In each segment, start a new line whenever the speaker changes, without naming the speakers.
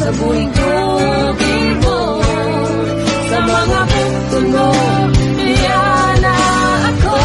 sa buhing tubig mo, sa mga bukton mo, diyan na ako.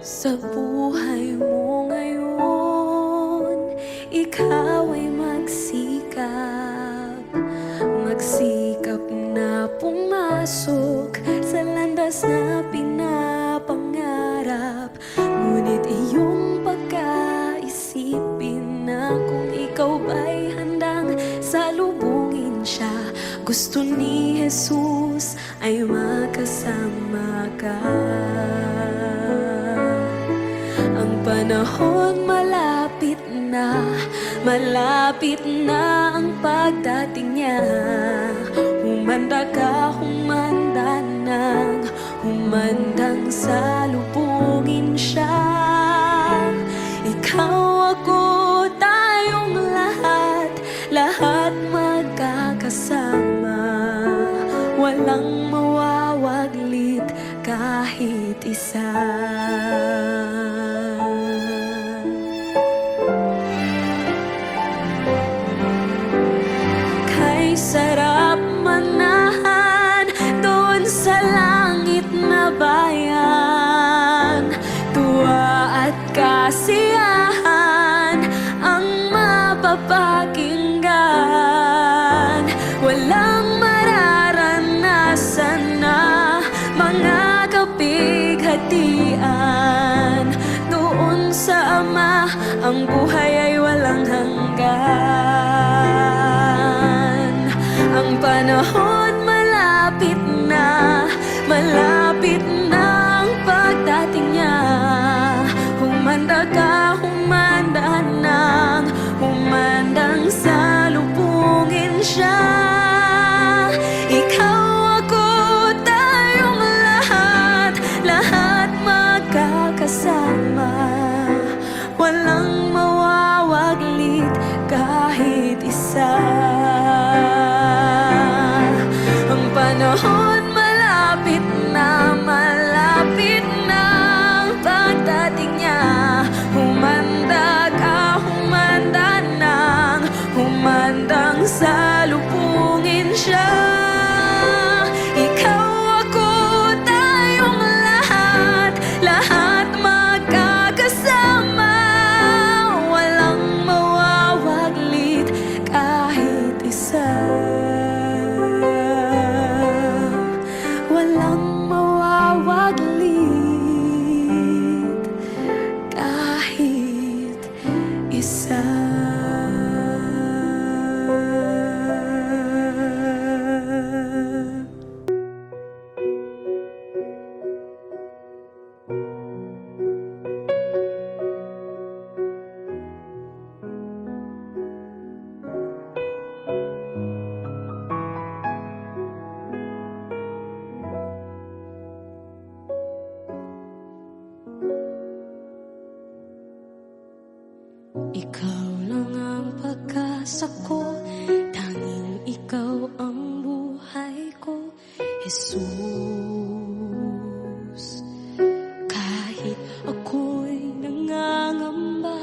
Sa buhay mo ngayon, ikaw ay magsikap. Magsikap na pumasok sa landas na pinapangarap. Ngunit iyong pagkaisipin na kung ikaw ba'y handang salubungin siya. Gusto ni Jesus ay makasama ka. Ang panahon malapit na ang pagdating niya. Humanda ka, humandang salubungin siya. Ikaw, ako, tayong lahat magkakasama. Walang mawawaglit kahit isa. Sarap manahan doon sa langit na bayan. Tuwa at kasiyahan ang mapapakinggan. Walang mararanasan na mga kapighatian. Doon sa Ama ang buhay ay walang hanggan. Ang panahon malapit na ang pagdating niya. Humanda ka, humandang salubungin siya. Ikaw, ako, tayong lahat magkakasama. Walang mawawaglit kahit isa. Ang panahon malapit na walang mawawaglit kahit isa. Ikaw lang ang pag-asa ko, tanging ikaw ang buhay ko, Jesus. Kahit ako'y nangangamba,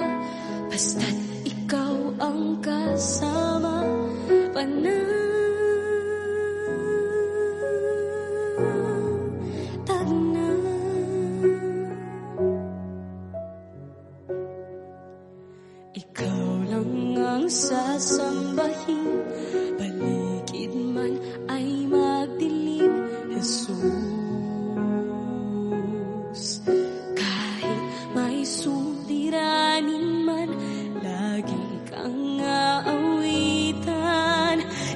basta't ikaw ang kasama, panatag na. Ikaw lang ang sasambahin, paligid man ay magdilim, Jesus. Kahit may suliranin man, lagi kang aawitan,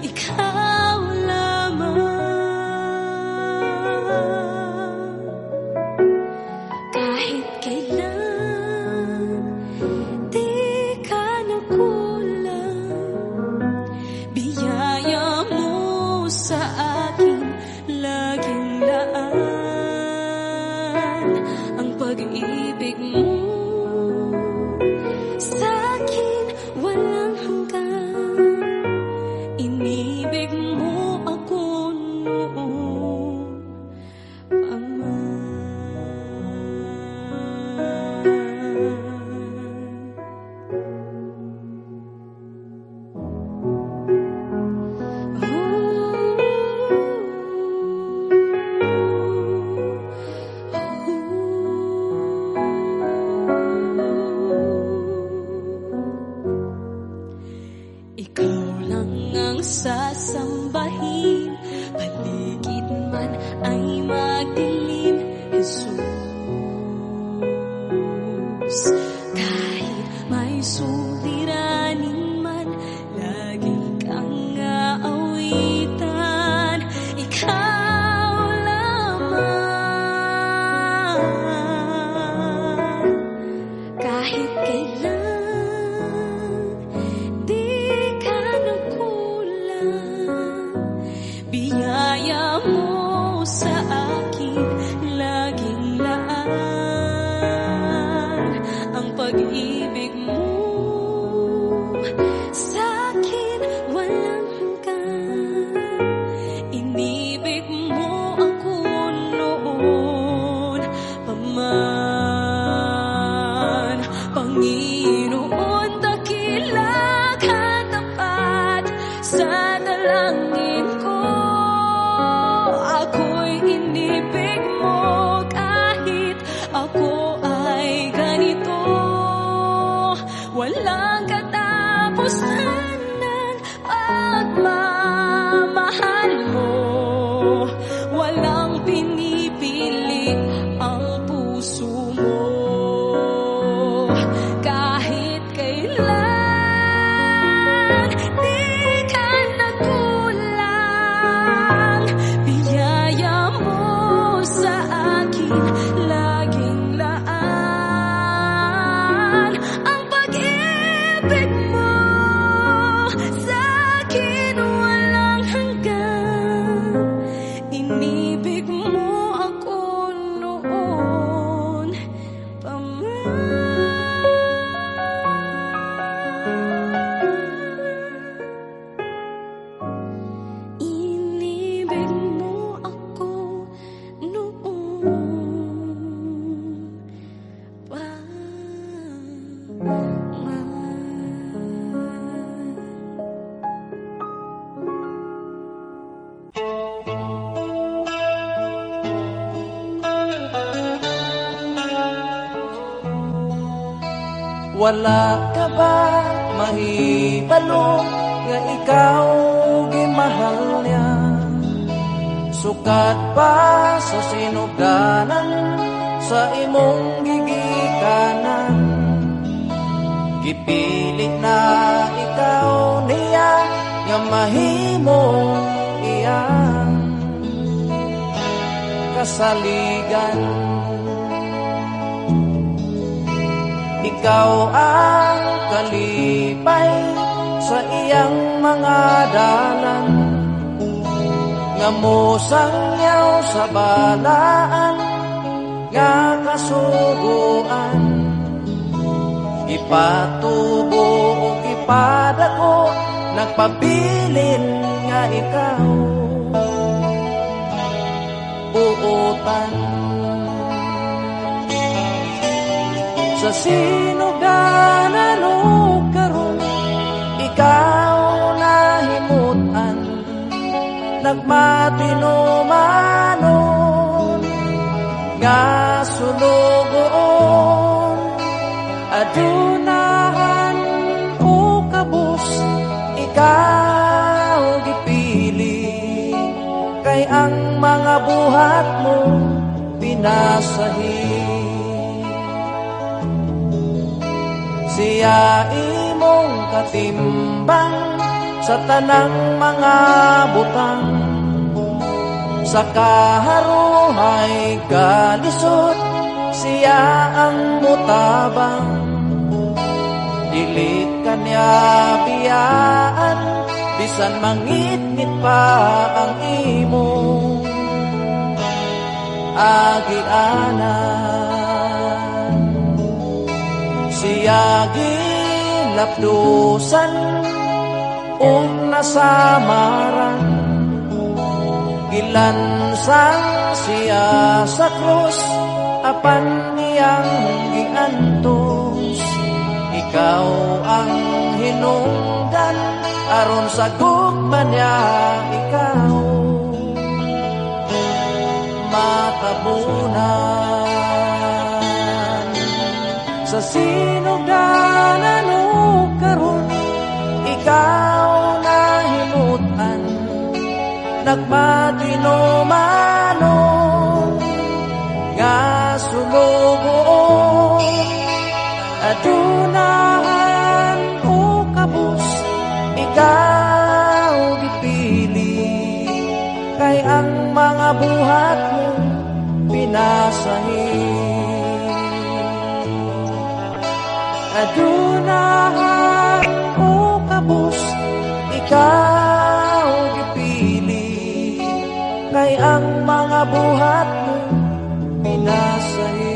ikaw lamang. Kahit kailan di ka nakulang, biyaya mo sa akin laging laan. Ang pag-ibig mo sa akin walang hanggan, inibig mo ako noon pa man. Ikaw lang ang sasambahin, paligid man ay magdilim, Jesus. Kahit may suliranin man, lagi kang aawitan, ikaw lamang. Kahit kailan di ka nakulang, biyaya mo sa akin laging laan. Ang pag-ibig mo sa akin walang hanggan, inibig mo ako noon pa man. Panginoon, dakila ka tapat sa dalangin ko. Ako'y inibig mo kahit ako ay ganito. Walang katapusan ng pagmamahal mo, walang pinipili ang puso mo. Kahit kailan di ka nakulang, biyaya mo sa akin laging laan. Ang pag-ibig mo sa akin walang hanggan, inibig mo ako noon pa man. Inibig mo ako noon pa man.
Wala ka ba mahibalo nga ikaw gimahal niya? sukat pa sa sinuganan sa imong gigikanan. Gipilit na ikaw niya nga mahimo iyang kasaligan. Ikaw ang kalipay sa iyang mga dalan, nga musangyaw sa balaan nga kasuguan. Ipatubo o ipadako nagpabilin nga ikaw buutan. Sa sinuganan o karon ikaw nahimutan, nagmatinumanon nga sulugon. Adunahan o kabus ikaw gipili, kay ang mga buhat mo pinasahi. Siya imong katimbang sa tanang mga butang, sa kaharuhay kalisod siya ang mutabang. Dili kanya biyaan, bisan mangit-ngit pa ang imong agianan. Siya gilapdusan o nasamaran, gilansang siya sa krus, apan niyang giantos. Ikaw ang hinungdan, aron sa gugma niya ikaw matabunan. Sa sinuganan o karon ikaw nahimutan, nagmatinumanon nga sulugon. Adunahan o kabus ikaw gipili, kay ang mga buhat mo pinasahi. Adunahan o kabus ikaw gipili, kay ang mga buhat mo pinasahi.